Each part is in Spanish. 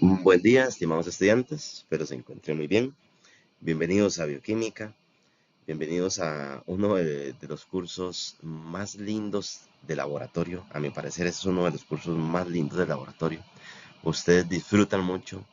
Buen día, estimados estudiantes, espero se encuentren muy bien. Bienvenidos a Bioquímica, bienvenidos a uno de los cursos más lindos de laboratorio. A mi parecer, es uno de los cursos más lindos de laboratorio. Ustedes disfrutan mucho,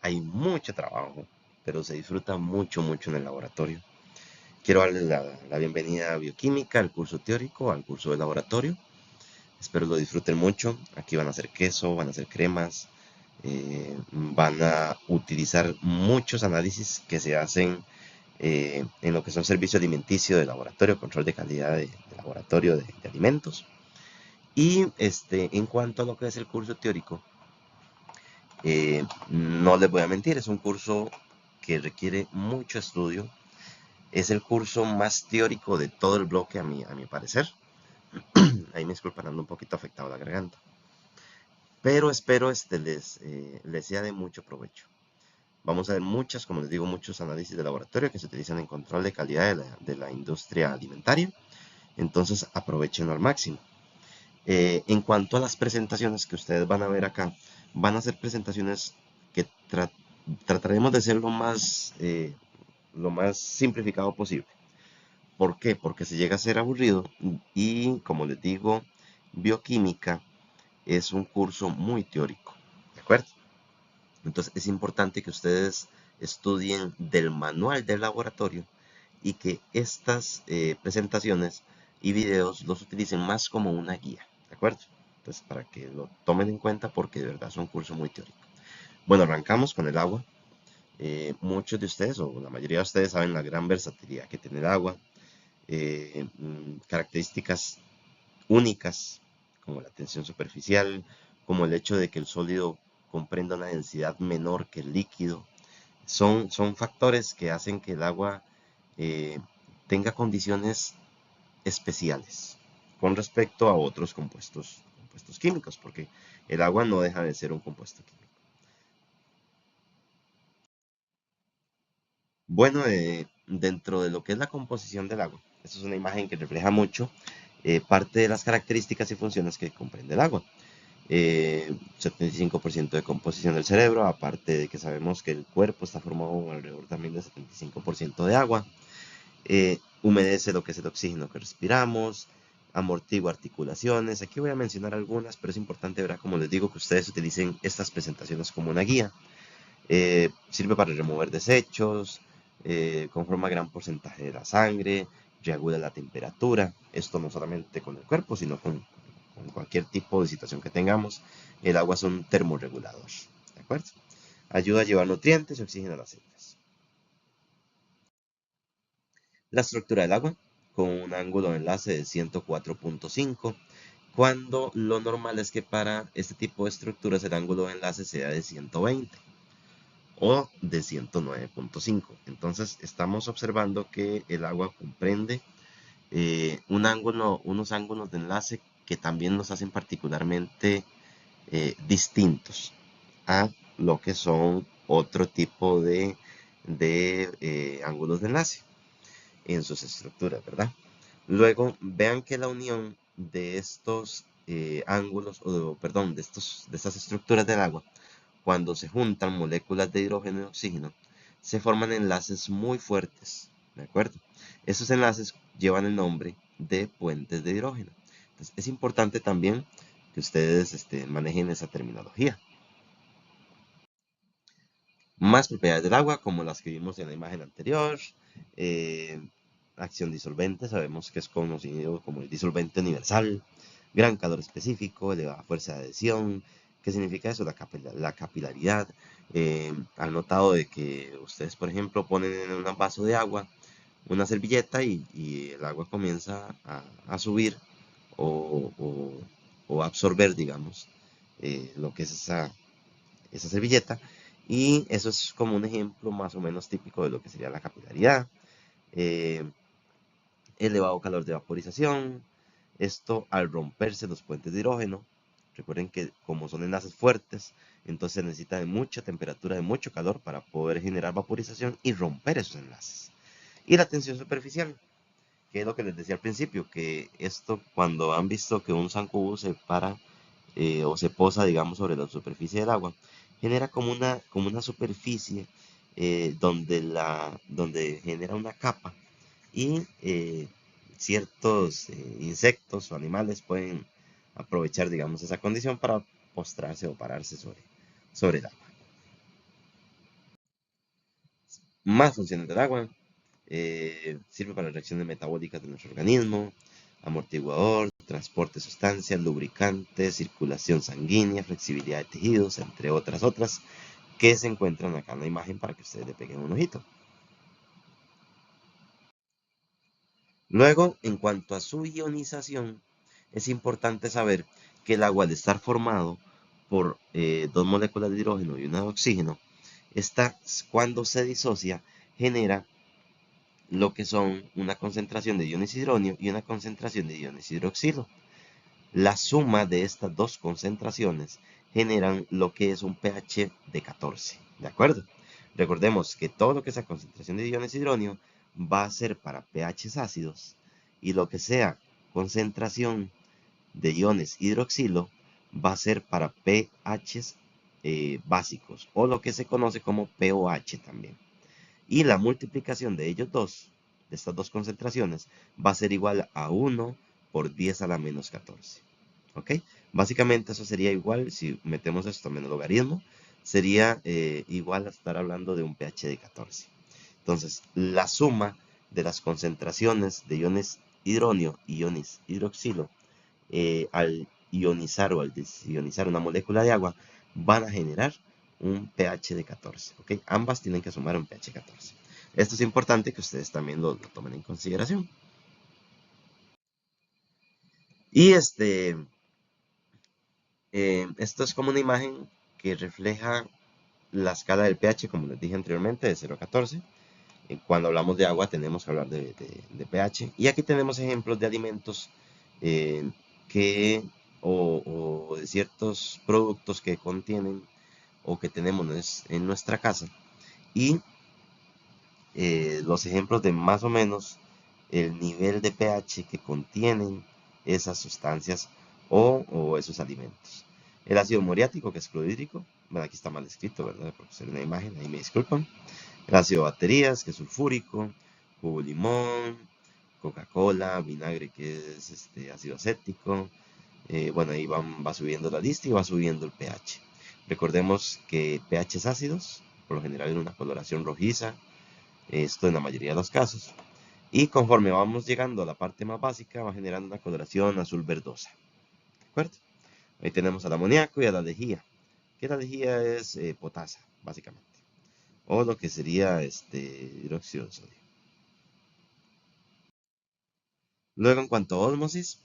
hay mucho trabajo, pero se disfruta mucho, mucho en el laboratorio. Quiero darles la bienvenida a Bioquímica, al curso teórico, al curso de laboratorio. Espero lo disfruten mucho. Aquí van a hacer queso, van a hacer cremas, van a utilizar muchos análisis que se hacen en lo que son servicio alimenticio de laboratorio, control de calidad de laboratorio de alimentos. Y en cuanto a lo que es el curso teórico, no les voy a mentir, es un curso que requiere mucho estudio. Es el curso más teórico de todo el bloque a mi parecer. Ahí me disculpan, ando un poquito afectado la garganta. Pero espero les sea de mucho provecho. Vamos a ver como les digo, muchos análisis de laboratorio que se utilizan en control de calidad de la industria alimentaria. Entonces, aprovechenlo al máximo. En cuanto a las presentaciones que ustedes van a ver acá, van a ser presentaciones que trataremos de ser lo más simplificado posible. ¿Por qué? Porque se llega a ser aburrido y, como les digo, bioquímica es un curso muy teórico. ¿De acuerdo? Entonces es importante que ustedes estudien del manual del laboratorio y que estas presentaciones y videos los utilicen más como una guía, ¿de acuerdo? Entonces para que lo tomen en cuenta porque de verdad es un curso muy teórico. Bueno, arrancamos con el agua. Muchos de ustedes o la mayoría de ustedes saben la gran versatilidad que tiene el agua, características únicas como la tensión superficial, como el hecho de que el sólido comprenda una densidad menor que el líquido. Son factores que hacen que el agua eh, tenga condiciones especiales con respecto a otros compuestos químicos, porque el agua no deja de ser un compuesto químico. Bueno, dentro de lo que es la composición del agua, esta es una imagen que refleja mucho parte de las características y funciones que comprende el agua. 75% de composición del cerebro, aparte de que sabemos que el cuerpo está formado alrededor también de 75% de agua. Humedece lo que es el oxígeno que respiramos, amortigua articulaciones. Aquí voy a mencionar algunas, pero es importante, ¿verdad? Como les digo, que ustedes utilicen estas presentaciones como una guía. Sirve para remover desechos, conforma gran porcentaje de la sangre, regula la temperatura. Esto no solamente con el cuerpo, sino con cualquier tipo de situación que tengamos. El agua es un termorregulador, ¿de acuerdo? Ayuda a llevar nutrientes y oxígeno a las células. La estructura del agua, con un ángulo de enlace de 104.5, cuando lo normal es que para este tipo de estructuras el ángulo de enlace sea de 120 o de 109.5. Entonces estamos observando que el agua comprende unos ángulos de enlace que también nos hacen particularmente distintos a lo que son otro tipo de ángulos de enlace en sus estructuras, ¿verdad? Luego, vean que la unión de estos ángulos, o perdón, de estas estructuras del agua, cuando se juntan moléculas de hidrógeno y oxígeno, se forman enlaces muy fuertes, ¿de acuerdo? Esos enlaces llevan el nombre de puentes de hidrógeno. Entonces, es importante también que ustedes manejen esa terminología. Más propiedades del agua, como las que vimos en la imagen anterior. eh, Acción disolvente, sabemos que es conocido como el disolvente universal. Gran calor específico, elevada fuerza de adhesión. ¿Qué significa eso? La capilaridad. Han notado de que ustedes, por ejemplo, ponen en un vaso de agua una servilleta y el agua comienza a subir o, o, o absorber, digamos, lo que es esa servilleta. Y eso es como un ejemplo más o menos típico de lo que sería la capilaridad. Eh, Elevado calor de vaporización. Esto al romperse los puentes de hidrógeno. Recuerden que como son enlaces fuertes, entonces se necesita de mucha temperatura, de mucho calor para poder generar vaporización y romper esos enlaces. Y la tensión superficial, que es lo que les decía al principio, que esto cuando han visto que un zancudo se para o se posa, digamos, sobre la superficie del agua, genera como una superficie donde genera una capa y ciertos insectos o animales pueden aprovechar, digamos, esa condición para postrarse o pararse sobre el agua. Más funciones del agua. Sirve para reacciones metabólicas de nuestro organismo, amortiguador, transporte de sustancias, lubricante, circulación sanguínea, flexibilidad de tejidos, entre otras que se encuentran acá en la imagen para que ustedes le peguen un ojito. Luego, en cuanto a su ionización, es importante saber que el agua, al estar formado por dos moléculas de hidrógeno y una de oxígeno, cuando se disocia, genera lo que son una concentración de iones hidronio y una concentración de iones hidroxilo. La suma de estas dos concentraciones generan lo que es un pH de 14, ¿de acuerdo? Recordemos que todo lo que sea concentración de iones hidronio va a ser para pHs ácidos y lo que sea concentración de iones hidroxilo va a ser para pHs básicos o lo que se conoce como pOH también. Y la multiplicación de ellos dos, de estas dos concentraciones, va a ser igual a 1 por 10 a la menos 14. ¿Ok? Básicamente eso sería igual, si metemos esto en el logaritmo, sería igual a estar hablando de un pH de 14. Entonces, la suma de las concentraciones de iones hidronio y iones hidroxilo al ionizar o al desionizar una molécula de agua van a generar un pH de 14. ¿Ok? Ambas tienen que sumar un pH 14. Esto es importante que ustedes también lo tomen en consideración. Y esto es como una imagen que refleja la escala del pH, como les dije anteriormente, de 0 a 14. Cuando hablamos de agua tenemos que hablar de pH. Y aquí tenemos ejemplos de alimentos eh, que, o de ciertos productos que contienen o que tenemos en nuestra casa. Y los ejemplos de más o menos el nivel de pH que contienen esas sustancias o esos alimentos. El ácido muriático, que es clorhídrico, bueno, aquí está mal escrito, ¿verdad? Porque es una imagen, ahí me disculpan. El ácido de baterías, que es sulfúrico, jugo de limón, Coca-Cola, vinagre, que es ácido acético. Bueno, ahí va subiendo la lista y va subiendo el pH. Recordemos que pHs ácidos, por lo general en una coloración rojiza, esto en la mayoría de los casos. Y conforme vamos llegando a la parte más básica, va generando una coloración azul verdosa. ¿De acuerdo? Ahí tenemos al amoníaco y a la lejía. Que la lejía es potasa, básicamente. O lo que sería hidróxido de sodio. Luego, en cuanto a ósmosis,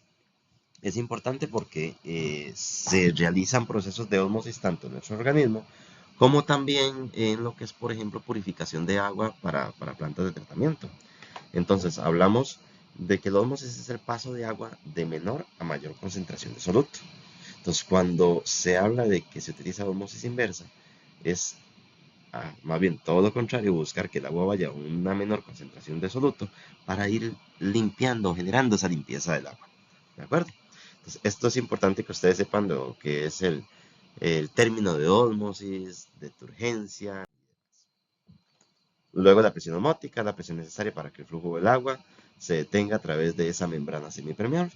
es importante porque se realizan procesos de ósmosis tanto en nuestro organismo como también en lo que es, por ejemplo, purificación de agua para plantas de tratamiento. Entonces, hablamos de que la ósmosis es el paso de agua de menor a mayor concentración de soluto. Entonces, cuando se habla de que se utiliza ósmosis inversa, es más bien todo lo contrario, buscar que el agua vaya a una menor concentración de soluto para ir limpiando, generando esa limpieza del agua. ¿De acuerdo? Entonces, esto es importante que ustedes sepan de lo que es el término de ósmosis, de turgencia. Luego la presión osmótica, la presión necesaria para que el flujo del agua se detenga a través de esa membrana semipermeable.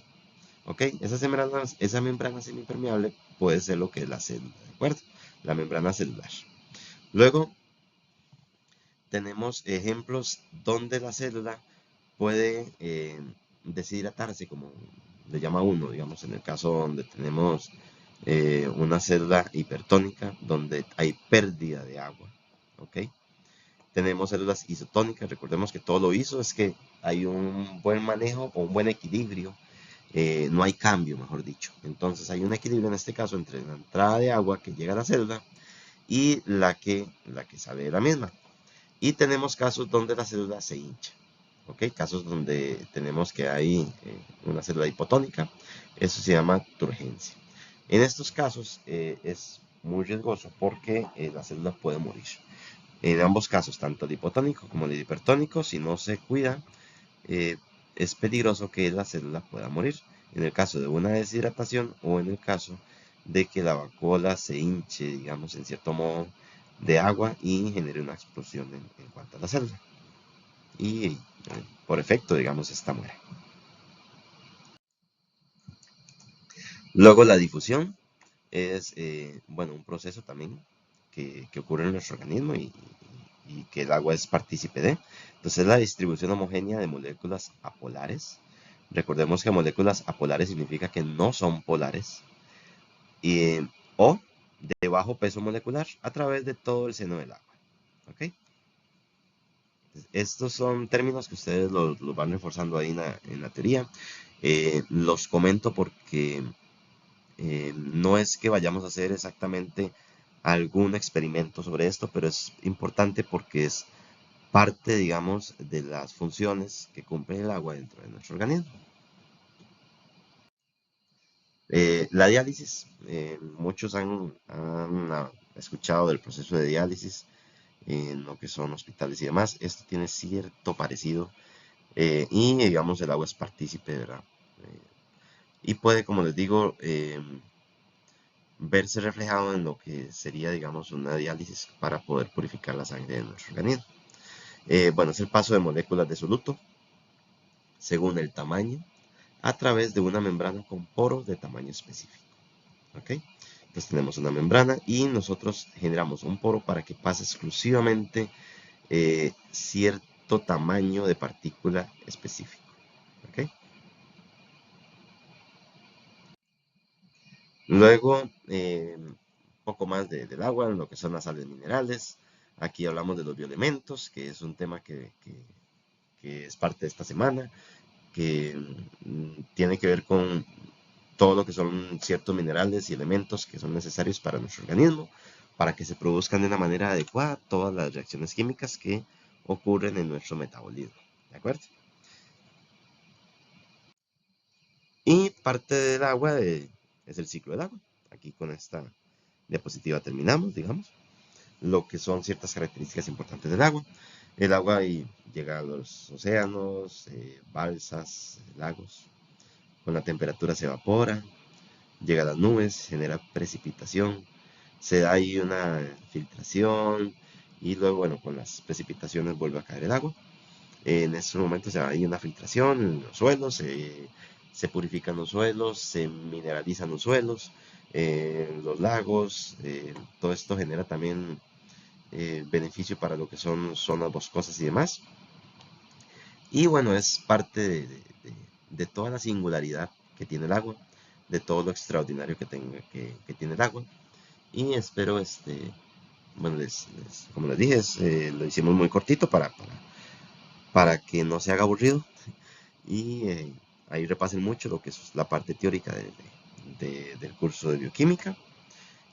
¿Ok? Esa membrana semipermeable puede ser lo que es la célula, ¿de acuerdo? La membrana celular. Luego tenemos ejemplos donde la célula puede deshidratarse, como le llama uno, digamos, en el caso donde tenemos una célula hipertónica, donde hay pérdida de agua. ¿Ok? Tenemos células isotónicas, recordemos que todo lo iso es que hay un buen manejo o un buen equilibrio, no hay cambio, mejor dicho. Entonces hay un equilibrio en este caso entre la entrada de agua que llega a la célula y la que sale de la misma. Y tenemos casos donde la célula se hincha. ¿Ok? Casos donde tenemos que hay una célula hipotónica, eso se llama turgencia. En estos casos es muy riesgoso porque la célula puede morir. En ambos casos, tanto el hipotónico como el hipertónico, si no se cuida, eh, es peligroso que la célula pueda morir. En el caso de una deshidratación o en el caso de que la vacuola se hinche, digamos, en cierto modo de agua y genere una explosión en cuanto a la célula. Y por efecto, digamos, esta muere. Luego la difusión es, bueno, un proceso también que ocurre en nuestro organismo y que el agua es partícipe de. Entonces, la distribución homogénea de moléculas apolares. Recordemos que moléculas apolares significa que no son polares. Y, o de bajo peso molecular a través de todo el seno del agua. ¿Ok? Estos son términos que ustedes los van reforzando ahí en la teoría. Los comento porque no es que vayamos a hacer exactamente algún experimento sobre esto, pero es importante porque es parte, digamos, de las funciones que cumple el agua dentro de nuestro organismo. La diálisis, muchos han escuchado del proceso de diálisis en lo que son hospitales y demás. Esto tiene cierto parecido y, digamos, el agua es partícipe, ¿verdad? Eh, y puede, como les digo, verse reflejado en lo que sería, digamos, una diálisis para poder purificar la sangre de nuestro organismo. Bueno, es el paso de moléculas de soluto según el tamaño a través de una membrana con poros de tamaño específico. ¿Ok? Entonces tenemos una membrana y nosotros generamos un poro para que pase exclusivamente cierto tamaño de partícula específico. ¿Ok? Luego, poco más del agua, en lo que son las sales minerales. Aquí hablamos de los bioelementos, que es un tema que es parte de esta semana, que tiene que ver con todo lo que son ciertos minerales y elementos que son necesarios para nuestro organismo, para que se produzcan de una manera adecuada todas las reacciones químicas que ocurren en nuestro metabolismo. ¿De acuerdo? Y parte del agua es el ciclo del agua. Aquí con esta diapositiva terminamos, digamos, lo que son ciertas características importantes del agua. El agua llega a los océanos, balsas, lagos. Con la temperatura se evapora, llega a las nubes, genera precipitación, se da ahí una filtración y luego, bueno, con las precipitaciones vuelve a caer el agua. En estos momentos se da ahí una filtración en los suelos, se purifican los suelos, se mineralizan los suelos, los lagos, todo esto genera también beneficio para lo que son zonas boscosas y demás. Y bueno, es parte de toda la singularidad que tiene el agua, de todo lo extraordinario que tiene el agua. Y espero, bueno, como les dije, lo hicimos muy cortito para que no se haga aburrido. Y ahí repasen mucho lo que es la parte teórica del curso de bioquímica.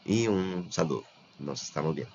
Y un saludo, nos estamos viendo.